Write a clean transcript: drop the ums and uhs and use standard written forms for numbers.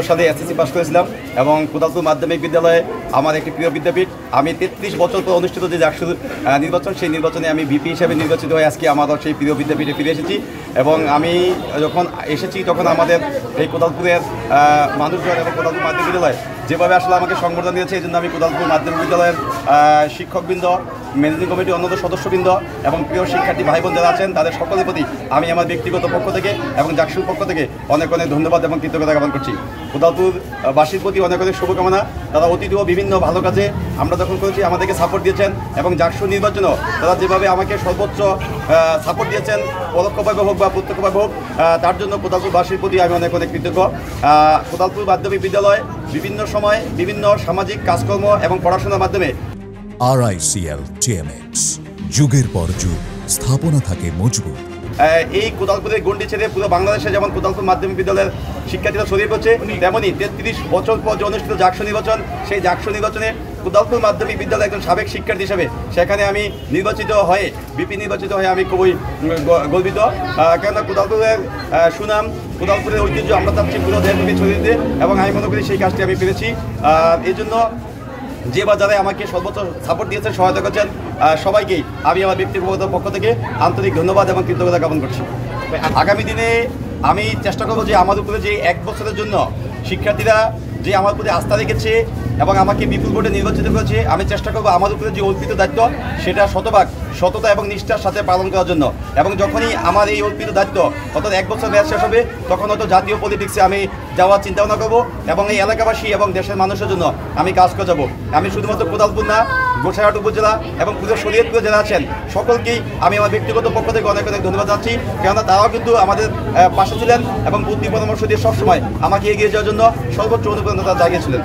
সালে SSC pass করেছিলাম এবং কোদালপুর মাধ্যমিক বিদ্যালয়ে আমার একটি প্রিয় বিদ্যাপীঠ। আমি 33 বছর পর অনুষ্ঠিত যে জাকসু নির্বাচন, সেই নির্বাচনে আমি ভিপি হিসেবে নির্বাচিত হয়ে আজকে আমাদের সেই প্রিয় বিদ্যাপীঠে ফিরে এসেছি। এবং আমি যখন এসেছি তখন আমাদের এই কোদালপুরের মানুষজন এবং কোদালপুর মাধ্যমিক বিদ্যালয় যেভাবে আসলে আমাকে সংবর্ধনা দিয়েছে, এই জন্য আমি কোদালপুর মাধ্যমিক বিদ্যালয়ের শিক্ষকবৃন্দ, ম্যানেজিং কমিটির অন্যান্য সদস্যবৃন্দ এবং প্রিয় শিক্ষার্থী ভাই বোন যারা আছেন তাদের সকলের প্রতি আমি আমার ব্যক্তিগত পক্ষ থেকে এবং জাকসুর পক্ষ থেকে অনেক অনেক ধন্যবাদ এবং কৃতজ্ঞতা জ্ঞাপন করছি। কোদালপুরবাসীর প্রতি অনেক অনেক শুভকামনা। তারা অতীতেও বিভিন্ন ভালো কাজে আমরা যখন করেছি আমাদেরকে সাপোর্ট দিয়েছেন এবং জাকসু নির্বাচনেও তারা যেভাবে আমাকে সর্বোচ্চ সাপোর্ট দিয়েছেন, পরোক্ষভাবে হোক বা প্রত্যক্ষভাবে হোক, তার জন্য কোদালপুরবাসীর প্রতি আমি অনেক অনেক কৃতজ্ঞ। কোদালপুর মাধ্যমিক বিদ্যালয় বিভিন্ন সময় বিভিন্ন সামাজিক কাজকর্ম এবং পড়াশোনার মাধ্যমে RICL TMX যুগের পর যুগ স্থাপনা থাকে মজবুত। এই কোদালপুরের গণ্ডি ছেড়ে পুরো বাংলাদেশে যেমন কোদালপুর মাধ্যমিক বিদ্যালয়ের শিক্ষার্থীরা ছড়িয়ে পড়ছে, তেমনই 33 বছর পর যে অনুষ্ঠিত জাকসু নির্বাচন, সেই জাকসু নির্বাচনে কোদালপুর মাধ্যমিক বিদ্যালয়ের একজন সাবেক শিক্ষার্থী হিসেবে সেখানে আমি নির্বাচিত হয়ে ভিপি নির্বাচিত হয়ে আমি খুবই গর্বিত। কেননা কোদালপুরের সুনাম, কোদালপুরের ঐতিহ্য আমরা চাচ্ছি পুরো দেশব্যাপী ছড়িয়ে দিতে এবং আমি মনে করি সেই কাজটি আমি পেরেছি। এই জন্য যে বাজারে আমাকে সর্বোচ্চ সাপোর্ট দিয়েছেন, সহায়তা করছেন, সবাইকেই আমি আমার ব্যক্তিগত পক্ষ থেকে আন্তরিক ধন্যবাদ এবং কৃতজ্ঞতা জ্ঞাপন করছি। আগামী দিনে আমি চেষ্টা করব যে আমার উপরে যে 1 বছরের জন্য শিক্ষার্থীরা যে আমার প্রতি আস্থা রেখেছে এবং আমাকে বিপুল ভোটে নির্বাচিত করেছে, আমি চেষ্টা করব আমার উপরে যে অর্পিত দায়িত্ব সেটা শতভাগ সততা এবং নিষ্ঠার সাথে পালন করার জন্য। এবং যখনই আমার এই অর্পিত দায়িত্ব অর্থাৎ 1 বছর মেয়াদ শেষ হবে, তখন হয়তো জাতীয় পলিটিক্সে আমি যাওয়ার চিন্তা ভাবনা করবো এবং এই এলাকাবাসী এবং দেশের মানুষের জন্য আমি কাজ করে যাবো। আমি শুধুমাত্র কোদালপুর না, গোসাইহাট উপজেলা এবং পুরো শরীয়তপুর যারা আছেন সকলকেই আমি আমার ব্যক্তিগত পক্ষ থেকে অনেক অনেক ধন্যবাদ জানাচ্ছি। কেননা তারাও কিন্তু আমাদের পাশে ছিলেন এবং বুদ্ধি পরামর্শ দিয়ে সবসময় আমাকে এগিয়ে যাওয়ার জন্য সর্বোচ্চ অনুপ্রেরণা জাগিয়েছিলেন।